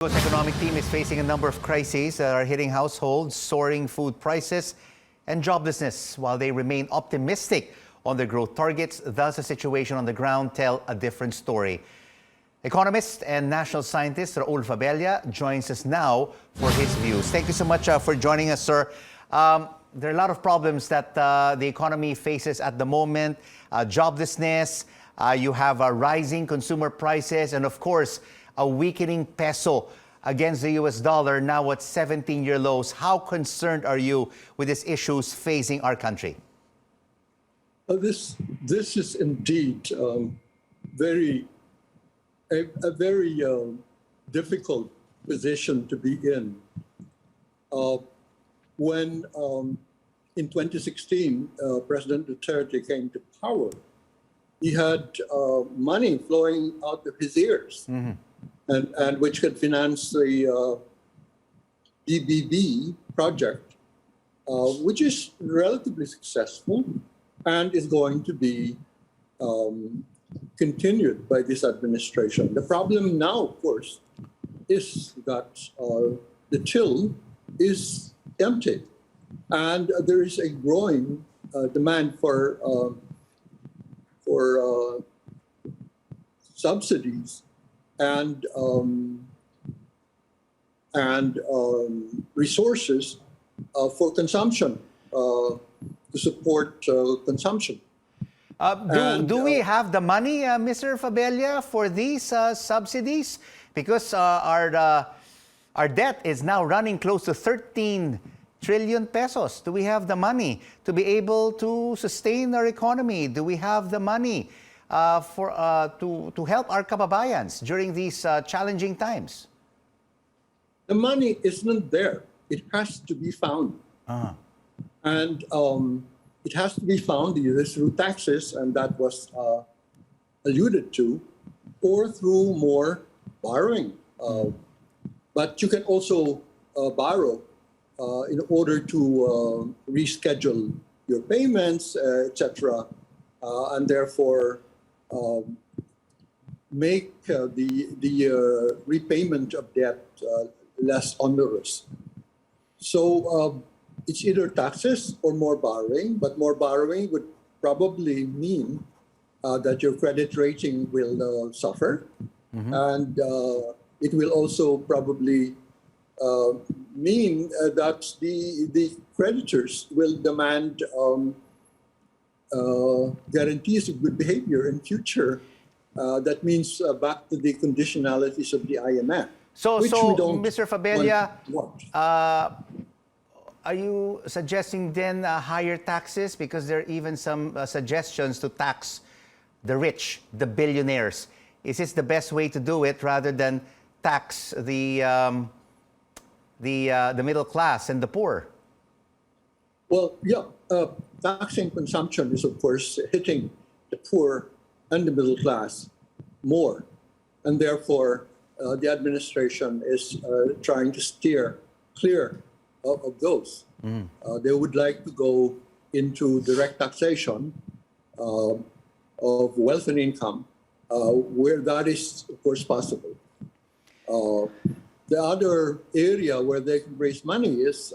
The economic team is facing a number of crises that are hitting households, soaring food prices, and joblessness. While they remain optimistic on their growth targets, thus the situation on the ground tell a different story. Economist and national scientist Raul Fabella joins us now for his views. Thank you so much for joining us, sir. There are a lot of problems that the economy faces at the moment. Joblessness, you have rising consumer prices, and of course, a weakening peso against the US dollar, now at 17-year lows. How concerned are you with these issues facing our country? This is indeed a very difficult position to be in. When in 2016 President Duterte came to power, he had money flowing out of his ears, and which could finance the DBB project, which is relatively successful and is going to be continued by this administration. The problem now, of course, is that the till is empty, and there is a growing demand for subsidies and resources for consumption, to support consumption. Do we have the money, Mr. Fabella, for these subsidies? Because our debt is now running close to 13 trillion pesos. Do we have the money to be able to sustain our economy? Do we have the money to help our kababayans during these challenging times? The money isn't there. It has to be found. And it has to be found either through taxes, and that was alluded to, or through more borrowing. But you can also borrow in order to reschedule your payments, etc., and therefore make the repayment of debt less onerous. So it's either taxes or more borrowing, but more borrowing would probably mean that your credit rating will suffer, and it will also probably mean that the creditors will demand guarantees of good behavior in future. That means back to the conditionalities of the IMF. So which we don't Mr. Fabella, want. are you suggesting then higher taxes? Because there are even some suggestions to tax the rich, the billionaires. Is this the best way to do it rather than tax the middle class and the poor? Well, yeah, taxing consumption is, of course, hitting the poor and the middle class more. And therefore, the administration is trying to steer clear of those. They would like to go into direct taxation of wealth and income, where that is, of course, possible. The other area where they can raise money is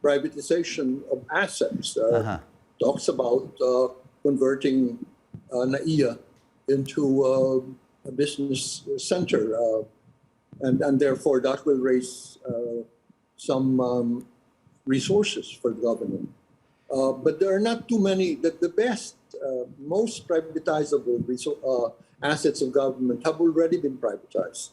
privatization of assets. Talks about converting NAIA into a business center, and therefore that will raise some resources for the government. But there are not too many. The best, most privatizable assets of government have already been privatized.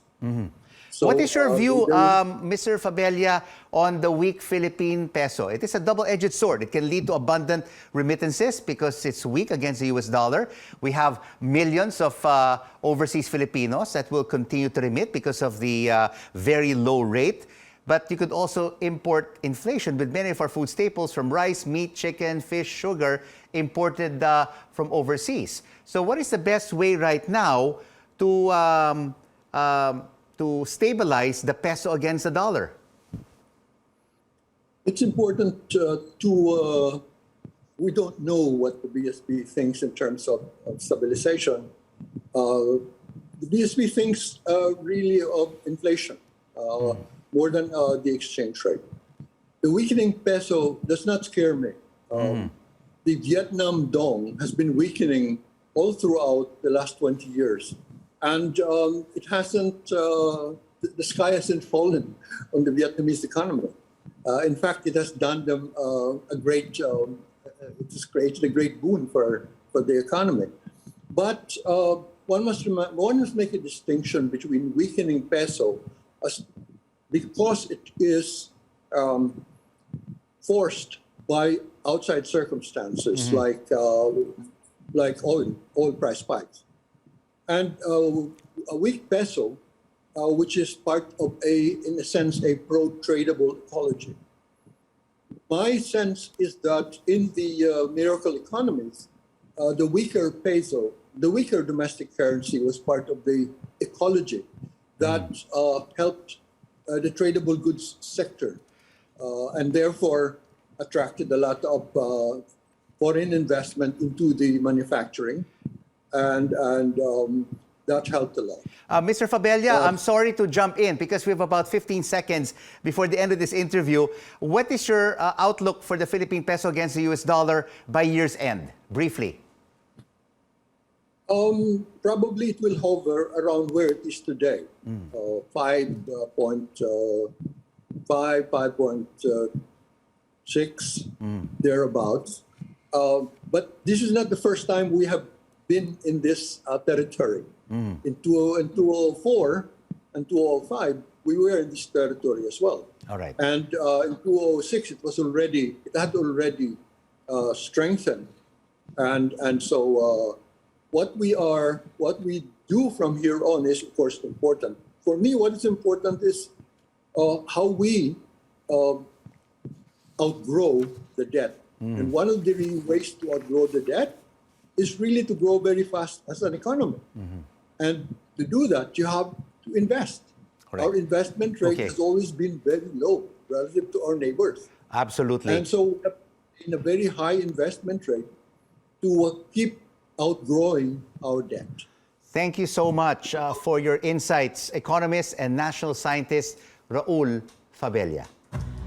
So, what is your view, Mr. Fabella, on the weak Philippine peso? It is a double-edged sword. It can lead to abundant remittances because it's weak against the US dollar. We have millions of overseas Filipinos that will continue to remit because of the very low rate. But you could also import inflation with many of our food staples, from rice, meat, chicken, fish, sugar, imported from overseas. So what is the best way right now to stabilize the peso against the dollar? It's important we don't know what the BSP thinks in terms of stabilization. The BSP thinks really of inflation. more than the exchange rate. The weakening peso does not scare me. The Vietnam dong has been weakening all throughout the last 20 years. And it hasn't, the sky hasn't fallen on the Vietnamese economy. In fact, it has done them it has created a great boon for the economy. But one must make a distinction between weakening peso because it is forced by outside circumstances like oil price spikes, and a weak peso, which is part of in a sense, a pro-tradable ecology. My sense is that in the miracle economies, the weaker peso, the weaker domestic currency was part of the ecology that helped the tradable goods sector, and therefore attracted a lot of foreign investment into the manufacturing, and that helped a lot. Mr. Fabella, I'm sorry to jump in because we have about 15 seconds before the end of this interview. What is your outlook for the Philippine peso against the US dollar by year's end? Briefly. Probably it will hover around where it is today, 5.6, thereabouts. But this is not the first time we have been in this territory. In 2004 and 2005, we were in this territory as well. All right. And in 2006, it had already strengthened, and so what we do from here on is, of course, important. For me, what is important is how we outgrow the debt. And one of the ways to outgrow the debt is really to grow very fast as an economy. And to do that, you have to invest. Correct. Our investment rate has always been very low relative to our neighbors. Absolutely. And so in a very high investment rate to keep outgrowing our debt. Thank you so much for your insights, economist and national scientist Raul Fabella.